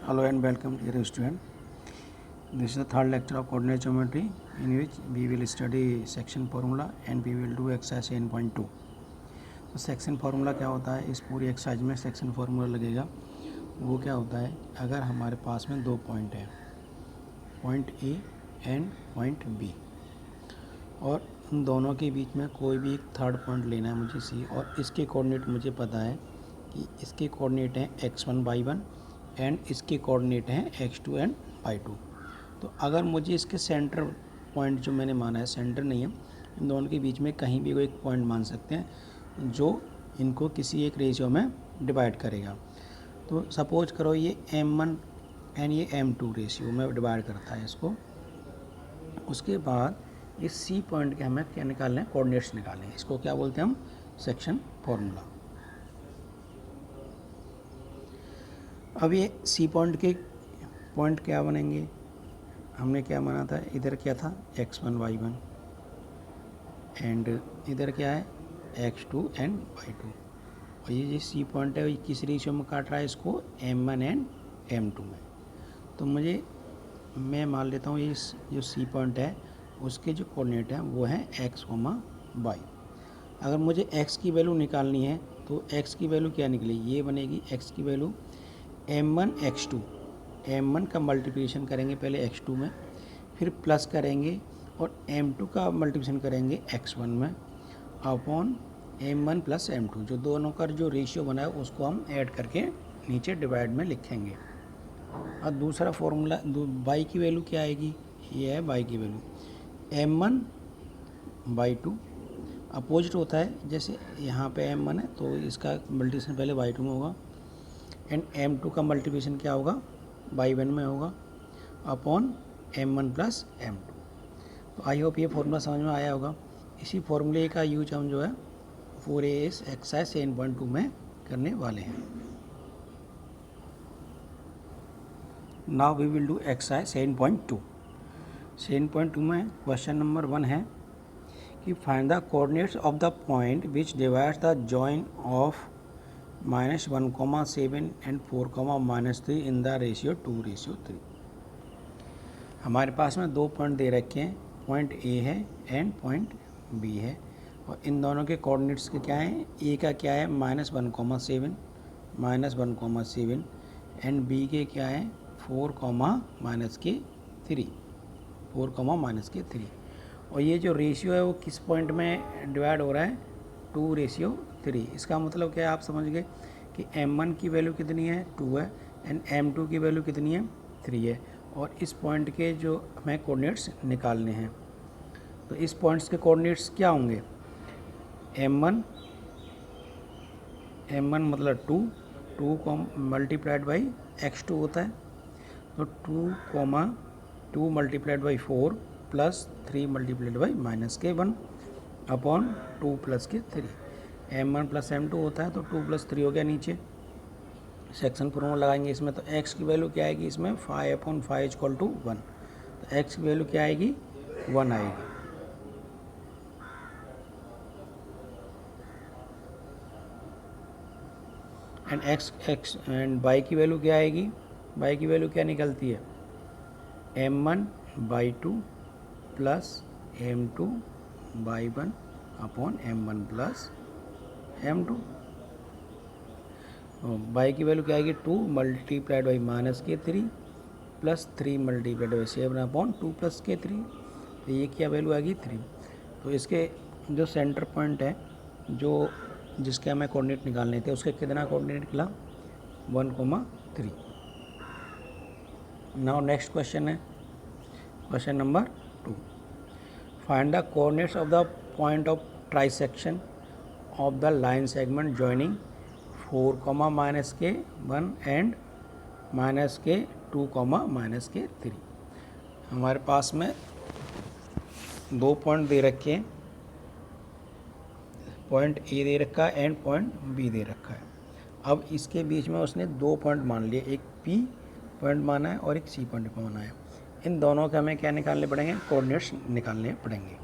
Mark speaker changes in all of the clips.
Speaker 1: Hello and welcome dear student. This is the third lecture of coordinate geometry in which we will study section formula and we will do exercise 10.2. तो section formula क्या होता है, इस पूरी exercise में section formula लगेगा। वो क्या होता है, अगर हमारे पास में दो पॉइंट हैं, point A and point B, और उन दोनों के बीच में कोई भी एक थर्ड पॉइंट लेना है मुझे सी, और इसके कोऑर्डिनेट मुझे पता है कि इसके कोऑर्डिनेट हैं x1 y1 एंड इसके कोऑर्डिनेट हैं x2 एंड y2। तो अगर मुझे इसके सेंटर पॉइंट जो मैंने माना है, सेंटर नहीं है, इन दोनों के बीच में कहीं भी कोई एक पॉइंट मान सकते हैं जो इनको किसी एक रेशियो में डिवाइड करेगा। तो सपोज करो ये m1 एंड ये m2 रेशियो में डिवाइड करता है इसको। उसके बाद इस सी पॉइंट के हमें क्या निकालना है, कोऑर्डिनेट्स निकालने हैं। इसको क्या बोलते हैं हम, सेक्शन फॉर्मूला। अब ये सी पॉइंट के पॉइंट क्या बनेंगे, हमने क्या माना था, इधर क्या था x1 y1 एंड इधर क्या है x2 एंड y2, और ये जो सी पॉइंट है किस रेशियो में काट रहा है इसको, m1 एंड m2 में। तो मैं मान लेता हूँ ये जो सी पॉइंट है उसके जो कोऑर्डिनेट हैं वो हैं x, y। अगर मुझे x की वैल्यू निकालनी है तो x की वैल्यू क्या निकली, ये बनेगी x की वैल्यू m1 x2, m1 का मल्टीप्लिकेशन करेंगे पहले x2 में, फिर प्लस करेंगे और m2 का मल्टीप्लिकेशन करेंगे x1 में अपॉन m1 प्लस m2। जो दोनों का जो रेशियो बना है उसको हम ऐड करके नीचे डिवाइड में लिखेंगे। और दूसरा फॉर्मूला y की वैल्यू क्या आएगी, ये है y की वैल्यू m1 y2, अपोजिट होता है, जैसे यहाँ पे m1 है तो इसका मल्टीप्लिकेशन पहले y2 में होगा एंड m2 का मल्टीप्लिकेशन क्या होगा, y1 में होगा अपॉन m1 प्लस m2। तो आई होप ये फॉर्मूला समझ में आया होगा। इसी फॉर्मूले का यूज हम जो है पूरे इस एक्सरसाइज 10.2 में करने वाले हैं। Now we will do exercise 10.2। 10.2 में क्वेश्चन नंबर 1 है कि find the coordinates of the point which divides the join of -1,7 and 4,-3 in the ratio 2:3। हमारे पास में दो पॉइंट दे रखे हैं, पॉइंट ए है एंड पॉइंट बी है, और इन दोनों के कोऑर्डिनेट्स के क्या हैं, ए का क्या है -1,7 एंड बी के क्या है 4,-3, और ये जो रेशियो है वो किस पॉइंट में डिवाइड हो रहा है, 2:3। इसका मतलब क्या है, आप समझ गए कि m1 की वैल्यू कितनी है, 2 है, एंड m2 की वैल्यू कितनी है, 3 है, और इस पॉइंट के जो हमें कोऑर्डिनेट्स निकालने हैं। तो इस पॉइंट्स के कोऑर्डिनेट्स क्या होंगे, m1 मतलब 2 को मल्टीप्लाइड बाई x2 होता है, तो 2 multiplied by 4 plus 3 multiplied by -1 upon 2 plus के 3। m1 प्लस m2 होता है तो 2 प्लस 3 हो गया नीचे। सेक्शन फॉर्मूला लगाएंगे इसमें, तो x की वैल्यू क्या आएगी इसमें, 5/5 = 1। तो x की वैल्यू क्या आएगी, 1 आएगी। एंड x एंड y की वैल्यू क्या आएगी, y की वैल्यू क्या निकलती है, m1/2 plus m2/1 upon m1 plus m2। y की वैल्यू क्या आएगी, 2 multiplied by -3 plus 3 multiplied by 7 upon 2 plus 3। तो ये क्या वैल्यू आएगी, 3। तो इसके जो सेंटर पॉइंट है, जो जिसके हमें कोऑर्डिनेट निकालने थे, उसके कितना कोऑर्डिनेट निकला, 1,3। नाउ नेक्स्ट क्वेश्चन है question number 2। Find the coordinates of the point of trisection of the line segment joining 4,-1 and -2, -3। हमारे पास में दो पॉइंट दे रखे हैं, पॉइंट ए दे रखा है एंड पॉइंट बी दे रखा है। अब इसके बीच में उसने दो पॉइंट मान लिए, एक पी पॉइंट माना है और एक सी पॉइंट माना है। इन दोनों के हमें क्या निकालने पड़ेंगे, कोऑर्डिनेट्स निकालने पड़ेंगे।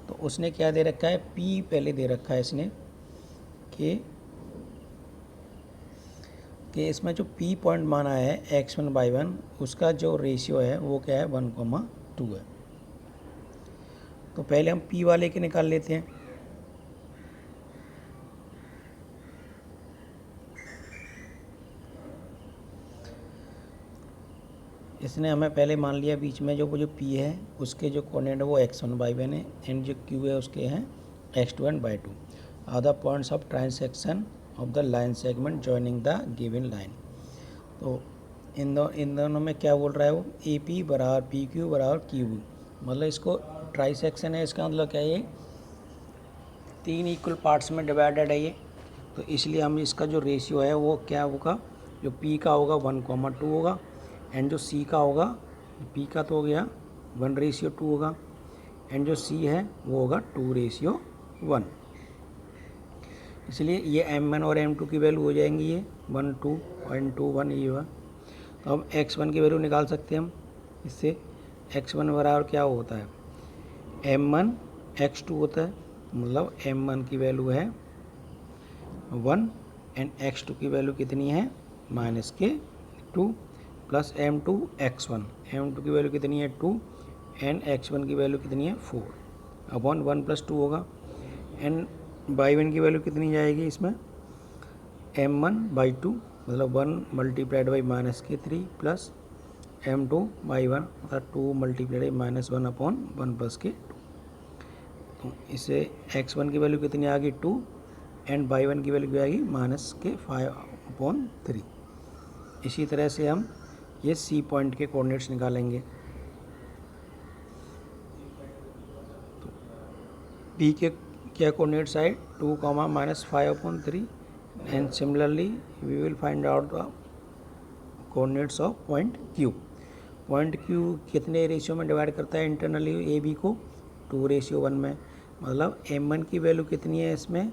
Speaker 1: तो उसने क्या दे रखा है, पी पहले दे रखा है इसने कि कि इसमें जो P पॉइंट माना है x1y1 उसका जो रेशियो है वो क्या है 1,2 है। तो पहले हम P वाले के निकाल लेते हैं। इसने हमें पहले मान लिया बीच में जो P है उसके जो कोऑर्डिनेट है वो x1y1 है एंड जो Q है उसके हैं x2 and y2 are the points of transection of the line segment joining the given line. तो इन दोनों में क्या बोल रहा है वो AP बराबर PQ बराबर QV, मतलब इसको ट्राइसेक्शन है, इसका मतलब क्या है ये 3 इक्वल पार्ट्स में डिवाइडेड है ये। तो इसलिए हम इसका जो रेशियो है वो क्या होगा, जो P का होगा 1,2 होगा एंड जो C का होगा, P का तो हो गया 1:2 होगा एंड जो C है वो होगा 2:1। इसलिए ये M1 और M2 की वैल्यू हो जाएंगी ये 1, 2 और 2, 1 ये हुआ। तो अब x1 की वैल्यू निकाल सकते हैं हम इससे। x1 बराबर क्या होता है M1 x2 होता है, मतलब M1 की वैल्यू है 1 एंड x2 की वैल्यू कितनी है -2 प्लस M2 x1, M2 की वैल्यू कितनी है 2 एंड x1 की वैल्यू कितनी है 4 अपॉन 1 + 2 होगा एंड y1 की वैल्यू कितनी जाएगी इसमें M1/2 मतलब 1 × -3 प्लस M2/1 मतलब 2 × -1 अपॉन 1 + 2। तो इससे x1 की वैल्यू कितनी आ गई 2 एंड y1 की वैल्यू आएगी -5/3। इसी तरह से हम ये C पॉइंट के कोऑर्डिनेट्स निकालेंगे। तो P के क्या कोऑर्डिनेट्स आए 2, -5/3 and similarly we will find out the coordinates of point Q। Point Q कितने रेशियो में डिवाइड करता है इंटरनली AB को 2:1 में, मतलब M1 की वैल्यू कितनी है इसमें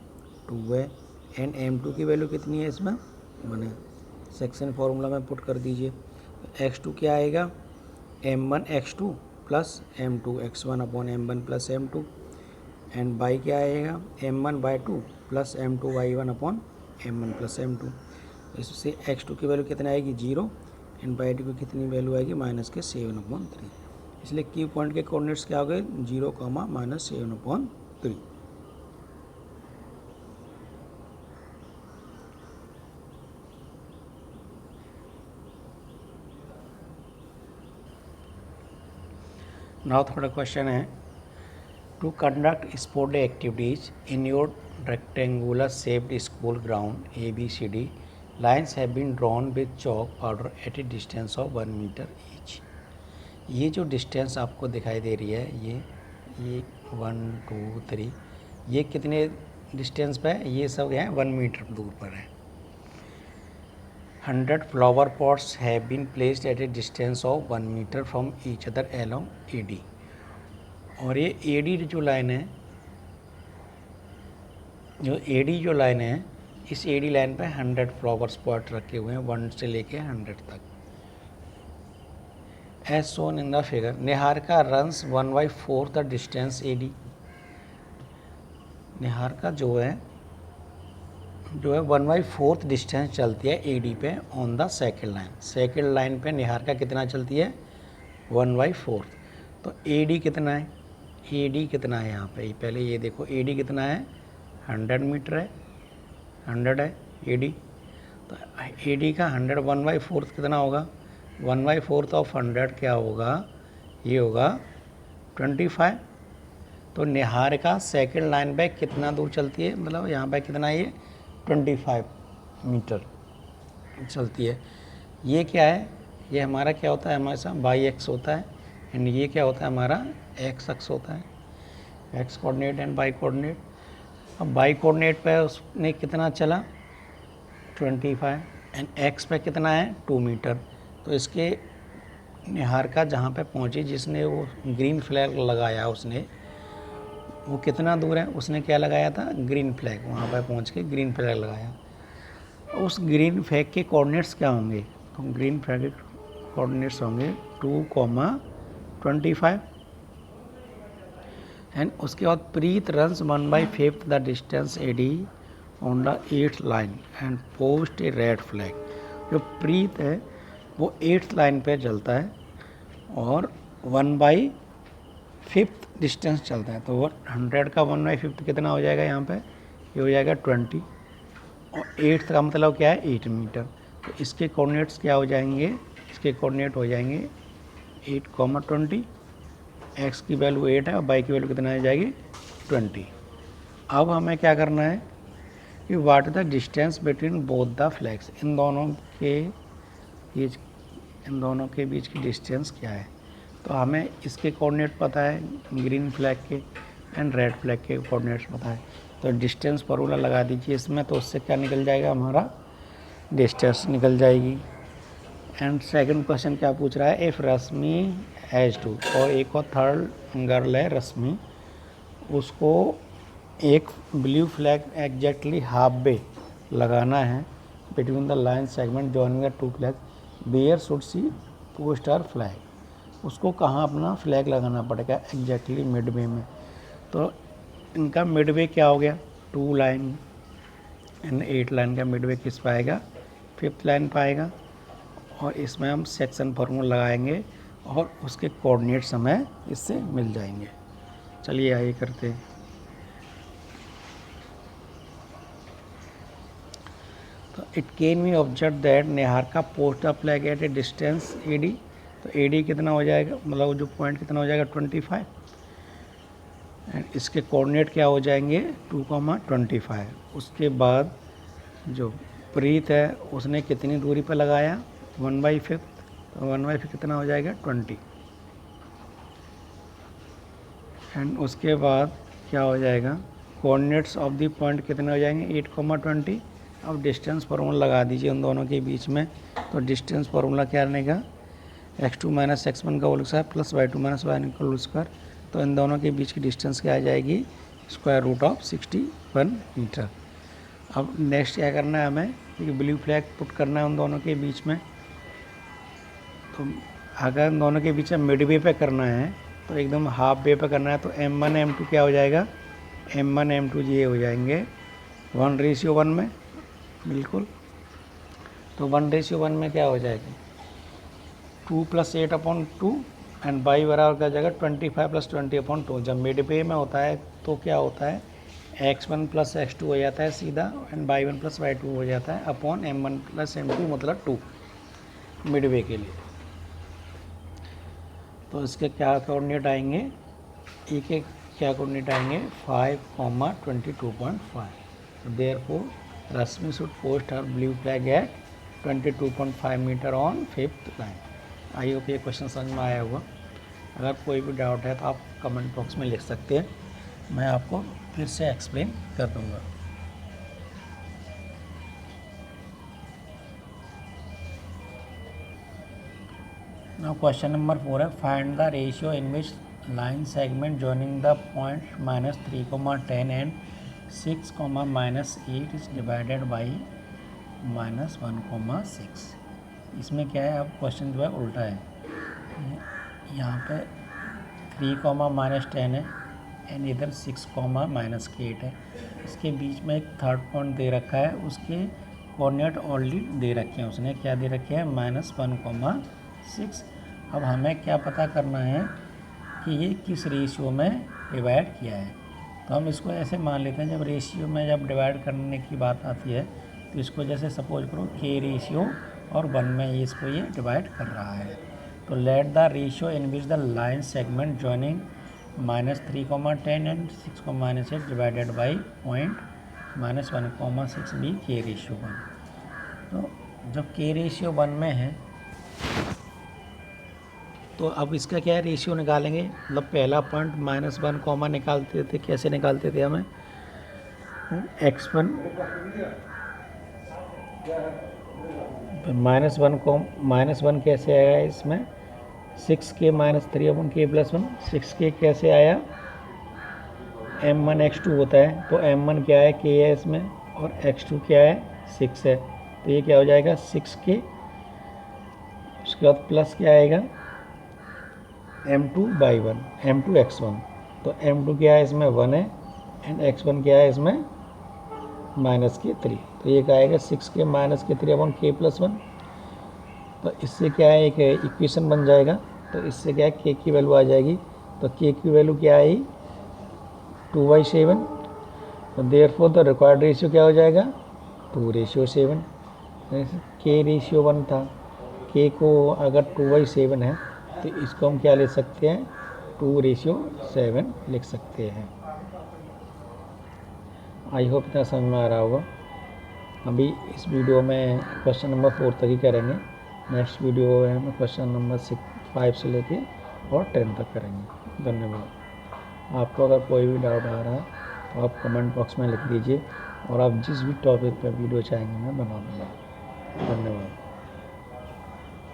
Speaker 1: 2 है एंड M2 की वैल्यू कितनी है इसमें 1 है। सेक्शन फॉर्मूला में पुट कर दीजिए। x2 क्या आएगा M1 x2 plus M2 x1 upon M1 plus M2 and y क्या आएगा M1/2 plus M2 y1 upon M1 plus M2। इससे x2 की वैल्यू कितनी आएगी 0 एंड y2 की कितनी वैल्यू आएगी -7/3। इसलिए Q पॉइंट के कोऑर्डिनेट्स क्या हो गए 0, -7/3। नाउ थोड़ा क्वेश्चन है to conduct sport day activities in your rectangular shaped school ground ABCD lines have been drawn with chalk powder at a distance of 1 meter each। ये जो डिस्टेंस आपको दिखाई दे रही है ये 1, 2, 3 ये कितने डिस्टेंस पे है, ये सब है 1 मीटर दूर पर है। 100 flower pots have been placed at a distance of 1 metre from each other along AD। और ये AD जो लाइन है, जो AD जो लाइन है, इस AD लाइन पे 100 फ्लावर पॉट रखे हुए हैं 1 से लेके 100 तक। As shown in the figure Niharika runs 1/4 the distance AD। Niharika जो है 1/4 डिस्टेंस चलती है AD पे on the second line. Second line पे निहारिका कितना चलती है 1/4। तो AD कितना है, AD कितना है यहाँ पे पहले ये देखो AD कितना है 100 मीटर है, 100 है AD। तो AD का 100 1/4 कितना होगा 1/4 ऑफ 100 क्या होगा, ये होगा 25। तो निहारिका सेकंड लाइन पे कितना दूर चलती है, मतलब यहाँ पे कितना है ये 25 मीटर चलती है। ये क्या है, ये हमारा क्या होता है हमेशा बाई एक्स होता है एंड ये क्या होता है हमारा एक्स अक्स होता है, x coordinate and by coordinate. अब बाई कोऑर्डिनेट पे उसने कितना चला 25 एंड एक्स पे कितना है 2 मीटर। तो इसके निहारिका जहाँ पे पहुँची जिसने वो ग्रीन फ्लैग लगाया उसने, वो कितना दूर है, उसने क्या लगाया था ग्रीन फ्लैग, वहाँ पे पहुँच के ग्रीन फ्लैग लगाया। उस ग्रीन फ्लैग के कोऑर्डिनेट्स क्या होंगे, तो ग्रीन फ्लैग के कोऑर्डिनेट्स होंगे 2,25 एंड उसके बाद Preet runs 1/5 the distance AD on the 8th line and post a red flag. जो प्रीत है वो 8th लाइन पे चलता है और 1/5 डिस्टेंस चलता है। तो वो 100 का 1/5 कितना हो जाएगा यहाँ पे, ये हो जाएगा 20 और 8th का मतलब क्या है 8 मीटर। तो इसके कोऑर्डिनेट्स क्या हो जाएंगे, इसके कोऑर्डिनेट हो जाएंगे 8,20, x की वैल्यू 8 है और y की वैल्यू कितना आ जाएगी 20। अब हमें क्या करना है कि what is the distance between both the flags, इन दोनों के बीच की डिस्टेंस क्या है। तो हमें इसके कोऑर्डिनेट पता है, ग्रीन फ्लैग के एंड रेड फ्लैग के कोऑर्डिनेट्स पता है। तो डिस्टेंस फॉर्मूला लगा दीजिए इसमें, तो उससे क्या निकल जाएगा, हमारा डिस्टेंस निकल जाएगी। एंड सेकंड क्वेश्चन क्या पूछ रहा है, इफ रश्मि हैज टू, और एक और थर्ड गर्ल है रश्मि, उसको एक blue flag exactly half way लगाना है between the line segment joining the two flag, where should she post her flag. उसको कहाँ अपना फ्लैग लगाना पड़ेगा, एग्जैक्टली मिड वे में। तो इनका मिड वे क्या हो गया, 2 लाइन एंड 8 लाइन का मिड वे किस पाएगा, 5th लाइन पाएगा। और इसमें हम सेक्शन फॉर्मूला लगाएंगे और उसके कोऑर्डिनेट्स हमें इससे मिल जाएंगे। चलिए आइए करते हैं। तो it can be observe that Niharika post the flag at a distance AD। तो AD कितना हो जाएगा, मतलब जो पॉइंट कितना हो जाएगा 25 एंड इसके कोऑर्डिनेट क्या हो जाएंगे 2,25। उसके बाद जो प्रीत है उसने कितनी दूरी पर लगाया 1/5, तो 1/5 कितना हो जाएगा 20 एंड उसके बाद क्या हो जाएगा, कोऑर्डिनेट्स ऑफ द पॉइंट कितने हो जाएंगे 8,20। अब डिस्टेंस फार्मूला लगा दीजिए उन दोनों के बीच में। तो डिस्टेंस फार्मूला क्या रहेगा, x2 - x1 का whole square plus y2 - y1 का होल स्क्वायर। तो इन दोनों के बीच की डिस्टेंस क्या आ जाएगी, √61 मीटर। अब नेक्स्ट क्या करना है हमें, एक ब्लू फ्लैग पुट करना है उन दोनों के बीच में। तो अगर इन दोनों के बीच में मिड वे पे करना है, तो एकदम हाफ वे पे करना है, तो M1 M2 क्या हो जाएगा, M1 M2 ये हो जाएंगे 1:1 में, बिल्कुल। तो 1:1 में क्या हो जाएगा 2 + 8/2 एंड y बराबर क्या हो जाएगा 25 + 20/2। जब मिड वे में होता है तो क्या होता है x1 + x2 हो जाता है सीधा एंड y1 + y2 हो जाता है अपॉन M1 + M2 मतलब 2 मिड वे के लिए। तो इसके क्या कोऑर्डिनेट आएंगे, एक एक क्या कोऑर्डिनेट आएंगे 5,22.5। Therefore Rashmi should post her blue flag at 22.5 metre on 5th लाइन। आई होप ये क्वेश्चन समझ में आया होगा। अगर कोई भी डाउट है तो आप कमेंट बॉक्स में लिख सकते हैं, मैं आपको फिर से एक्सप्लेन कर दूंगा। नाउ क्वेश्चन नंबर 4 है, find the ratio in which line segment joining the point -3,10 and 6,-8 is divided by -1,6। इसमें क्या है, अब क्वेश्चन जो है उल्टा है। यहाँ पे 3,-10 है एंड इधर 6,-8 है। इसके बीच में एक थर्ड पॉइंट दे रखा है, उसके कोऑर्डिनेट ऑलरेडी दे रखे हैं, उसने क्या दे रखे हैं -1,6। अब हमें क्या पता करना है कि ये किस रेशियो में डिवाइड किया है। तो हम इसको ऐसे मान लेते हैं, जब रेशियो में जब डिवाइड करने की बात आती है तो इसको जैसे सपोज करो k और 1 में इसको ये डिवाइड कर रहा है। तो let the ratio in which the line segment joining -3,10 and 6,-8 divided by point -1,6 be k/1। तो जब k/1 में है तो अब इसका क्या है, रेशियो निकालेंगे। मतलब पहला पॉइंट -1, निकालते थे, कैसे निकालते थे हमें, x1 -1 कैसे आया इसमें 6k - 3/k+1। 6k कैसे आया, M1 x2 होता है, तो M1 क्या है k है इसमें और x2 क्या है 6 है। तो ये क्या हो जाएगा 6k, उसके बाद प्लस क्या आएगा M2/1 M2 x1। तो M2 क्या है इसमें 1 है एंड x1 क्या है इसमें -3। तो ये क्या आएगा 6k - k3/k+1। तो इससे क्या है, एक इक्वेशन बन जाएगा। तो इससे क्या है, के की वैल्यू आ जाएगी। तो के की वैल्यू क्या आई, 2/7। तो देयरफॉर द रिक्वायर्ड रेशियो क्या हो जाएगा, 2/7। के रेशियो 1 था, के को अगर 2/7 है तो इसको हम क्या ले सकते हैं, 2/7 लिख सकते हैं। आई होप इतना समझ में आ रहा होगा। अभी इस वीडियो में क्वेश्चन नंबर 4 तक ही करेंगे। नेक्स्ट वीडियो में हम क्वेश्चन नंबर 5 से लेके और 10 तक करेंगे। धन्यवाद। आपको अगर कोई भी डाउट आ रहा है तो आप कमेंट बॉक्स में लिख दीजिए, और आप जिस भी टॉपिक पर वीडियो चाहेंगे मैं बना दूँगा। धन्यवाद।